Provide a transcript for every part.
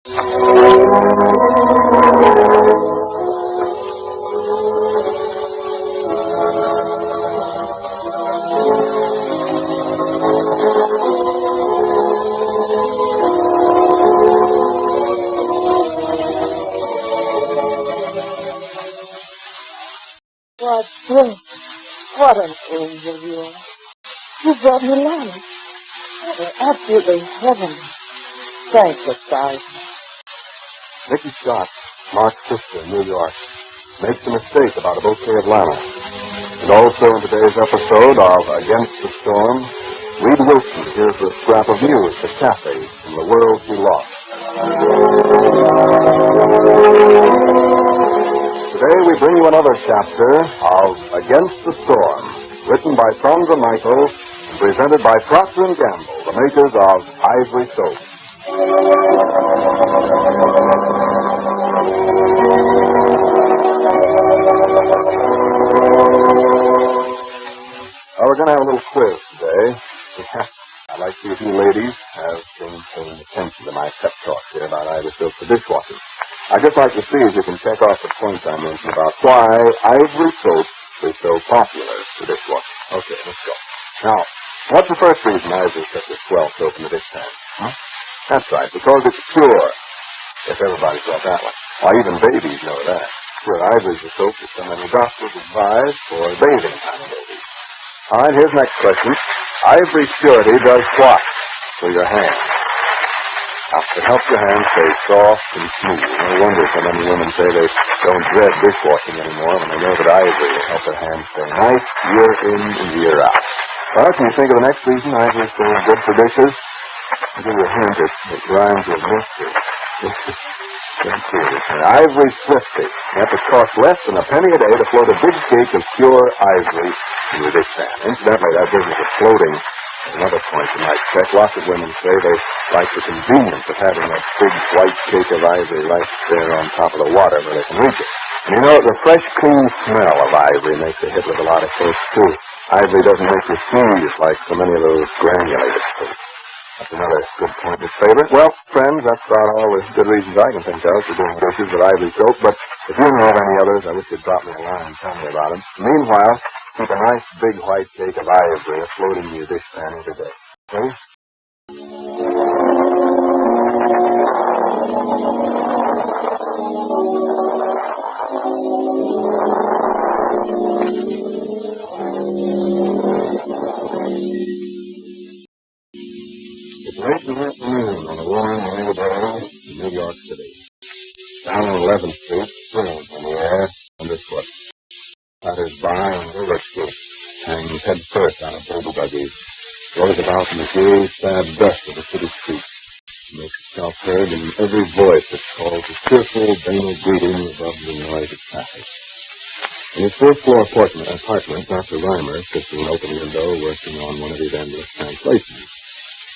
Why, Brent, what an angel you are. You brought me life. You're absolutely heavenly. Thanks, Cy. Nicky Scott, Mark's sister in New York, makes a mistake about a bouquet of lilacs. And also in today's episode of Against the Storm, Reed Wilson hears a scrap of news at Cathay from the world he lost. Today we bring you another chapter of Against the Storm, written by Sandra Michael and presented by Procter & Gamble, the makers of Ivory Soap. We're going to have a little quiz today. I'd like to see if you ladies have been paying attention to my pep talk here about Ivory Soap for dishwashing. I'd just like to see if you can check off the points I mentioned about why Ivory Soap is so popular for dishwashing. Okay, let's go. Now, what's the first reason Ivory Soap is swell soap in the dish pan? Huh? That's right, because it's pure. If everybody thought that one. Why, even babies know that. Pure Ivory's the soap that so many doctors advise for bathing time babies. All right, here's the next question. Ivory Purity does what for your hands? Now, it helps your hands stay soft and smooth. No wonder so many women say they don't dread dishwashing anymore when they know that Ivory will help their hands stay nice year in and year out. Well, can you think of the next reason Ivory is so good for dishes? I'll give you a hint. It rhymes with mystery. Ivory Swifty. Yep, it costs less than a penny a day to float a big cake of pure ivory in your dish pan. Incidentally, that business of floating is another point you might check. Lots of women say they like the convenience of having that big white cake of ivory right there on top of the water where they can reach it. And you know, the fresh, clean smell of ivory makes a hit with a lot of folks, too. Ivory doesn't make you sneeze like so many of those granulated foods. That's another good point in favorite. Well, friends, that's about all the good reasons I can think of for doing dishes with Ivory Soap. But if you know of any others, I wish you'd drop me a line and tell me about them. Meanwhile, keep a nice big white cake of ivory floating in your dish pan every day. Okay? It's late this afternoon on a warm, rainy day in New York City. Down on 11th Street, spring in the air underfoot. Passers by on River Street, hangs head first on a baby buggy, goes about in the gay, sad dust of the city streets, makes itself heard in every voice that calls a cheerful, banal greeting above the noise of traffic. In his first-floor apartment, Dr. Reimer sits in an open window working on one of his endless translations.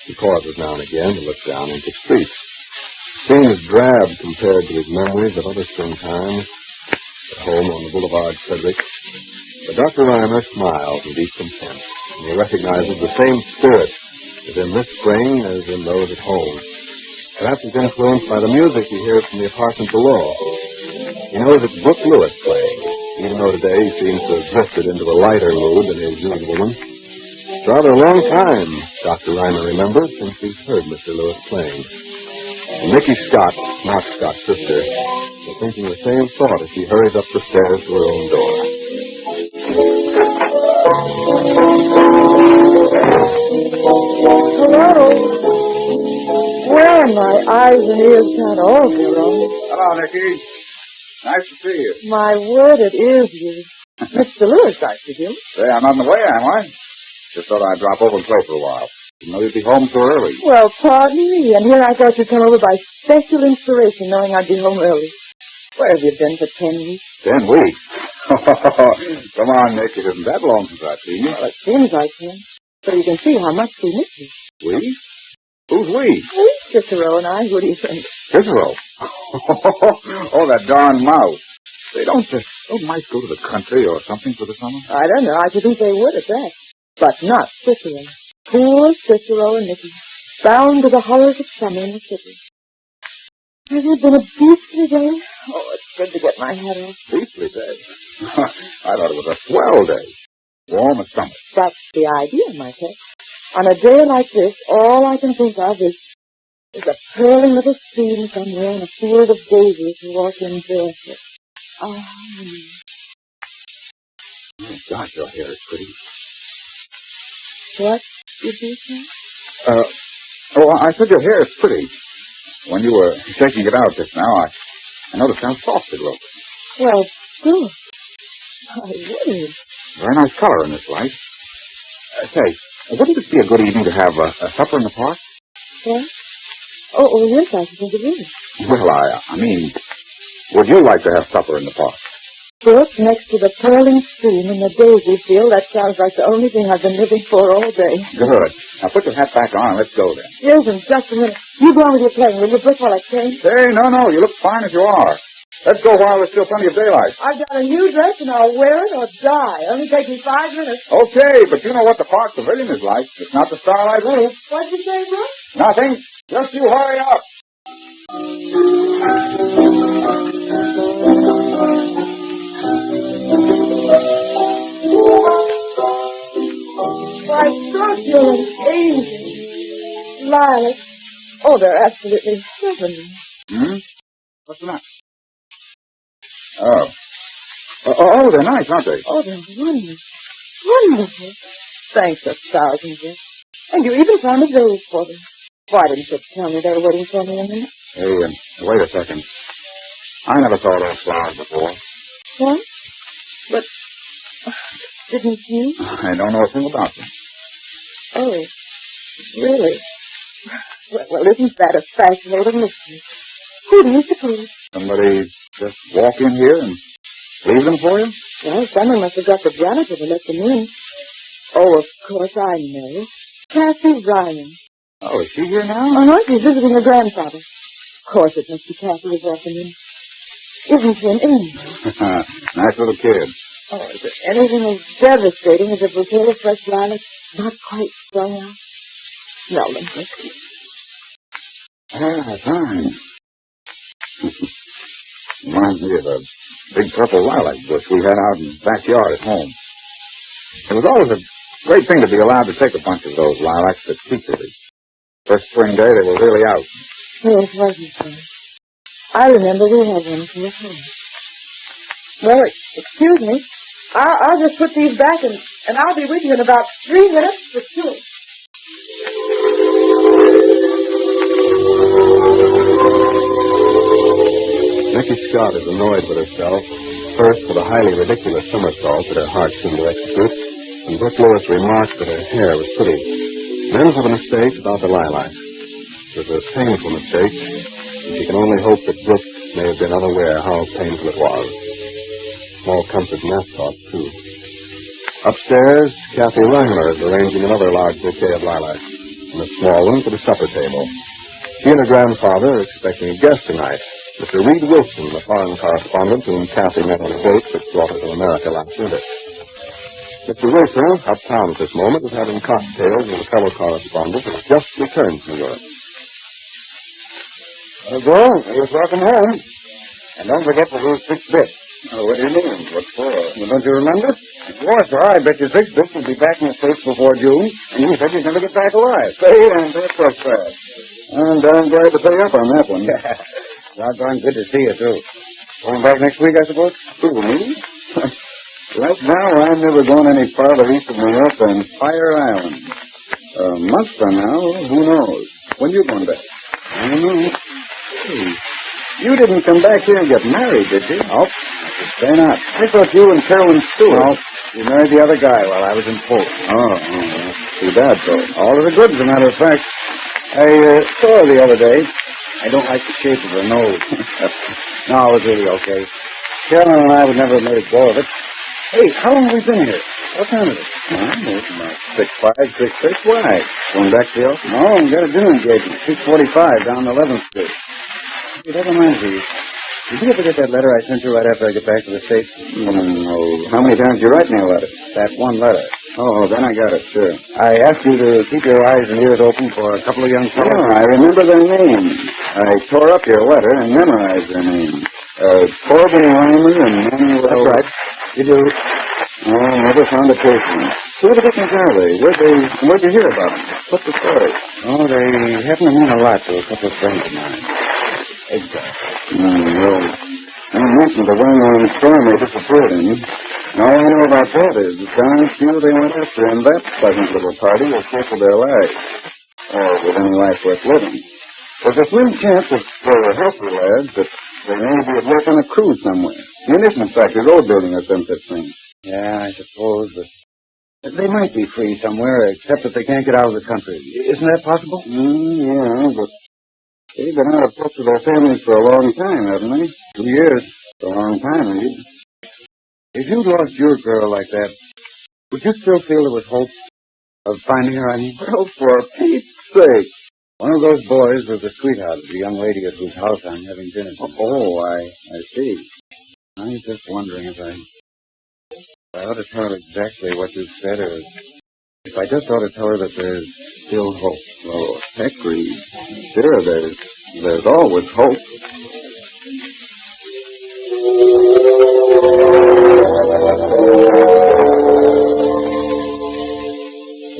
He pauses now and again to look down into the street. The scene is drab compared to his memories of other springtimes at home on the Boulevard Frederick. But Dr. Reimer smiles in deep content, and he recognizes the same spirit within this spring as in those at home. Perhaps it's influenced by the music he hears from the apartment below. He knows it's Brooke Lewis playing, even though today he seems to have drifted into a lighter mood than his usual one. It's rather a long time, Dr. Reimer remembers, since he's heard Mr. Lewis playing. And Nicky Scott, Mark Scott's sister, is thinking the same thought as she hurries up the stairs to her own door. Hello? Where are my eyes and ears got all wrong? Hello, Nicky. Nice to see you. My word, it is you. Mr. Lewis, I presume. Say, I'm on the way, am I? Just thought I'd drop over and play for a while. Didn't know you'd be home so early. Well, pardon me, and here I thought you'd come over by special inspiration, knowing I'd be home early. Where have you been for 10 weeks? 10 weeks? Come on, Nick. It isn't that long since I've seen you. Well, it seems like it. So you can see how much we miss you. We? Who's we? We, Cicero and I. Who do you think? Cicero? Oh, that darn mouse. They don't mice go to the country or something for the summer? I don't know. I should think they would at that. But not Cicero. Poor Cicero and Nicky, bound to the horrors of summer in the city. Has it been a beastly day? Oh, it's good to get my head off. Beastly day. I thought it was a swell day. Warm as summer. That's the idea, my pet. On a day like this, all I can think of is a purling little stream somewhere in a field of daisies to walk in barefoot. Oh, Oh, gosh, your hair is pretty. what did you say? I said your hair is pretty. When you were shaking it out just now, I noticed how soft it looked. Well, good. I wouldn't. Very nice color in this light. Say, wouldn't it be a good evening to have a supper in the park? What? Oh, yes, I think it is. Well, I mean, would you like to have supper in the park? Brook next to the purling stream in the daisy field, that sounds like the only thing I've been living for all day. Good. Now put your hat back on and let's go then. Yes, in just a minute. You go on with your playing, will you, Brook, while I change? Hey, no, you look fine as you are. Let's go while there's still plenty of daylight. I've got a new dress and I'll wear it or die. Only take me 5 minutes. Okay, but you know what the park pavilion is like. It's not the Starlight Roof. What'd you say, Brook? Nothing. Just you hurry up. Why, Brook, you're an angel. Lilac. Oh, they're absolutely heavenly. What's the matter? Oh, they're nice, aren't they? Oh, they're wonderful. Wonderful. Thanks a thousand, Brook. And you even found a vase for them. Why didn't you tell me they were waiting for me a minute? Hey, wait a second. I never saw those flowers before. What? But didn't you? I don't know a thing about them. Oh, really? Well, isn't that a fascinating mystery? Who do you suppose? Somebody just walk in here and leave them for you? Well, someone must have got the janitor to let them in. Oh, of course I know. Kathy Ryan. Oh, is she here now? Oh, no, she's visiting her grandfather. Of course it must be Kathy who's walking in. Isn't she an angel? Nice little kid. Oh, is there anything as devastating as a bouquet of fresh violets not quite strung out? Smell them, Brook. Fine. Reminds me of a big purple lilac bush we had out in the backyard at home. It was always a great thing to be allowed to take a bunch of those lilacs to Peachtree. First spring day, they were really out. Yes, wasn't it? I remember we had one for at home. Well, excuse me. I'll just put these back and I'll be with you in about 3 minutes for sure. Nicky Scott is annoyed with herself, first for the highly ridiculous somersault that her heart seemed to execute, and Brooke Lewis remarked that her hair was pretty, then for the mistake about the lilac. It was a painful mistake, and she can only hope that Brooke may have been unaware how painful it was. Small comfort in that thought, too. Upstairs, Kathy Wrangler is arranging another large bouquet of lilacs, and a small one for the supper table. She and her grandfather are expecting a guest tonight, Mr. Reed Wilson, the foreign correspondent whom Kathy met on a boat that brought her to America last winter. Mr. Wilson, uptown at this moment, is having cocktails with a fellow correspondent who has just returned from Europe. You're welcome home. And don't forget to lose 6 bits. Oh, what do you mean? What for? Well, don't you remember? War, sir, I bet you 6 bits will be back in the States before June, and you said you'd never get back alive. Say, and that's so fast. I'm darn glad to pay up on that one. Doggone good to see you, too. Going back next week, I suppose? Who, me? Right now, I'm never going any farther east of New York than Fire Island. A month from now, who knows? When you going back? I don't know. Hey, you didn't come back here and get married, did you? Oh, say not. I thought you and Carolyn Stewart. No, you married the other guy while I was in Poland. Oh, too bad, though. All of the goods, as a matter of fact. I saw her the other day. I don't like the shape of her nose. No, it was really okay. Carolyn and I would never have made a go of it. Hey, how long have we been here? What time is it? It's about 6:05, 6:06. Why? Going back to the office? No, we got a dinner engagement. 6:45 down 11th Street. Hey, that reminds me. Did you ever get that letter I sent you right after I get back to the States? No. How many times did you write me a letter? That one letter. Oh, then I got it, sure. I asked you to keep your eyes and ears open for a couple of young fellows. Oh, I remember their names. I tore up your letter and memorized their names. Corbin Ryman and Manuel... That's right. You do? Oh, I never found a trace of them. Who the dickens are they? Where'd you hear about them? What's the story? Oh, they happen to mean a lot to a couple of friends of mine. Exactly. Well, I mentioned the well-known storm they disappeared in. All I know about that is the darn few they went after in that pleasant little party escaped with their lives. Or with any life worth living. There's a slim chance if they were healthy lads that they may be at work on a cruise somewhere. Munitions factory, road building, or some such thing. Yeah, I suppose, but they might be free somewhere, except that they can't get out of the country. Isn't that possible? Yeah, but they've been out of touch with their families for a long time, haven't they? 2 years. It's a long time, indeed. If you'd lost your girl like that, would you still feel there was hope of finding her? I mean, well, for Pete's sake. One of those boys was a sweetheart of the young lady at whose house I'm having dinner. Oh, I see. I was just wondering if I ought to tell her exactly what you said, or if I just ought to tell her that there's still hope. Oh, heck, Reed. Sure, there's always hope.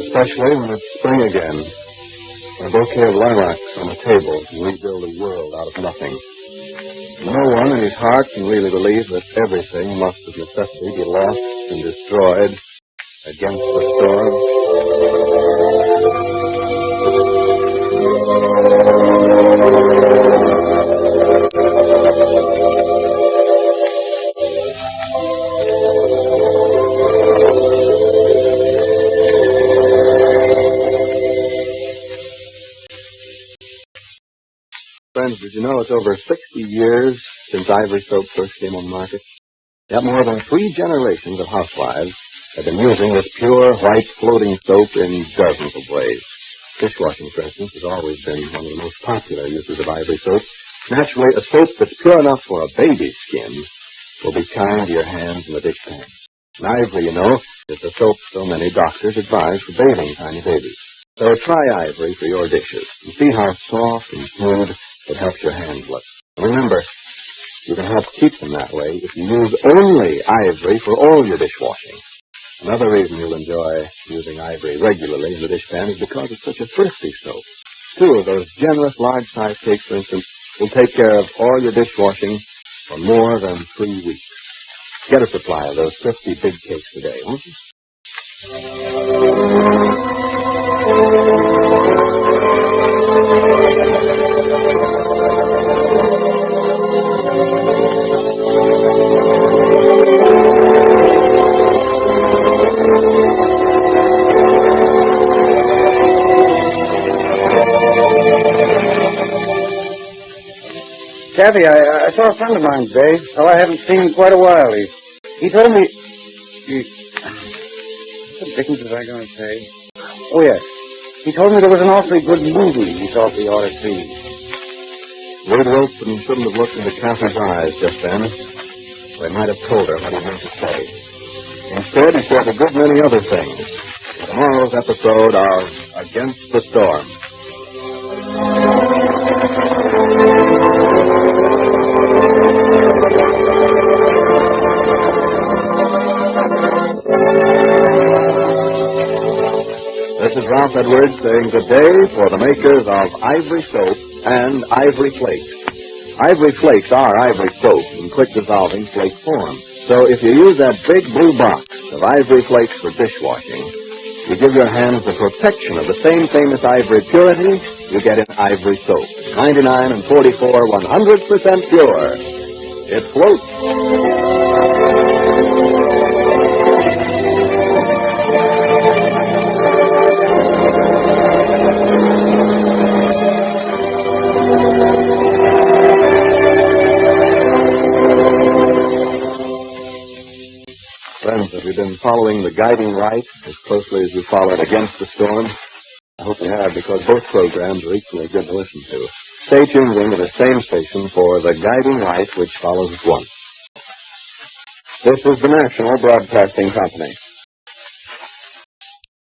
Especially when it's spring again. A bouquet of lilacs on a table can rebuild a world out of nothing. No one in his heart can really believe that everything must of necessity be lost and destroyed against the storm. Friends, did you know it's over 60 years since Ivory soap first came on the market? Yet more than 3 generations of housewives have been using this pure, white, floating soap in dozens of ways. Dishwashing, for instance, has always been one of the most popular uses of Ivory soap. Naturally, a soap that's pure enough for a baby's skin will be kind to your hands in the dishpan. And Ivory, you know, is the soap so many doctors advise for bathing tiny babies. So try Ivory for your dishes and see how soft and smooth it helps your hands look. And remember, you can help keep them that way if you use only Ivory for all your dishwashing. Another reason you'll enjoy using Ivory regularly in the dishpan is because it's such a thrifty soap. 2 of those generous large-sized cakes, for instance, will take care of all your dishwashing for more than 3 weeks. Get a supply of those thrifty big cakes today, won't you? Kathy, I saw a friend of mine today. Well, I haven't seen in quite a while. He told me... What the dickens was I going to say? Oh, yes. He told me there was an awfully good movie he thought we ought to see. Wade Wilson shouldn't have looked into Catherine's eyes just then. They might have told her what he meant to say. Instead, he said a good many other things. Tomorrow's episode of Against the Storm. This is Ralph Edwards saying good day for the makers of Ivory Soap and Ivory Flakes. Ivory Flakes are Ivory Soap in quick-dissolving flake form. So if you use that big blue box of Ivory Flakes for dishwashing, you give your hands the protection of the same famous Ivory purity you get in Ivory Soap. 99 and 44, 100% pure. It floats. Friends, have you been following The Guiding Light as closely as you followed Against the Storm? I hope you have, because both programs are equally good to listen to. Stay tuned in to the same station for The Guiding Light, which follows at once. This is the National Broadcasting Company.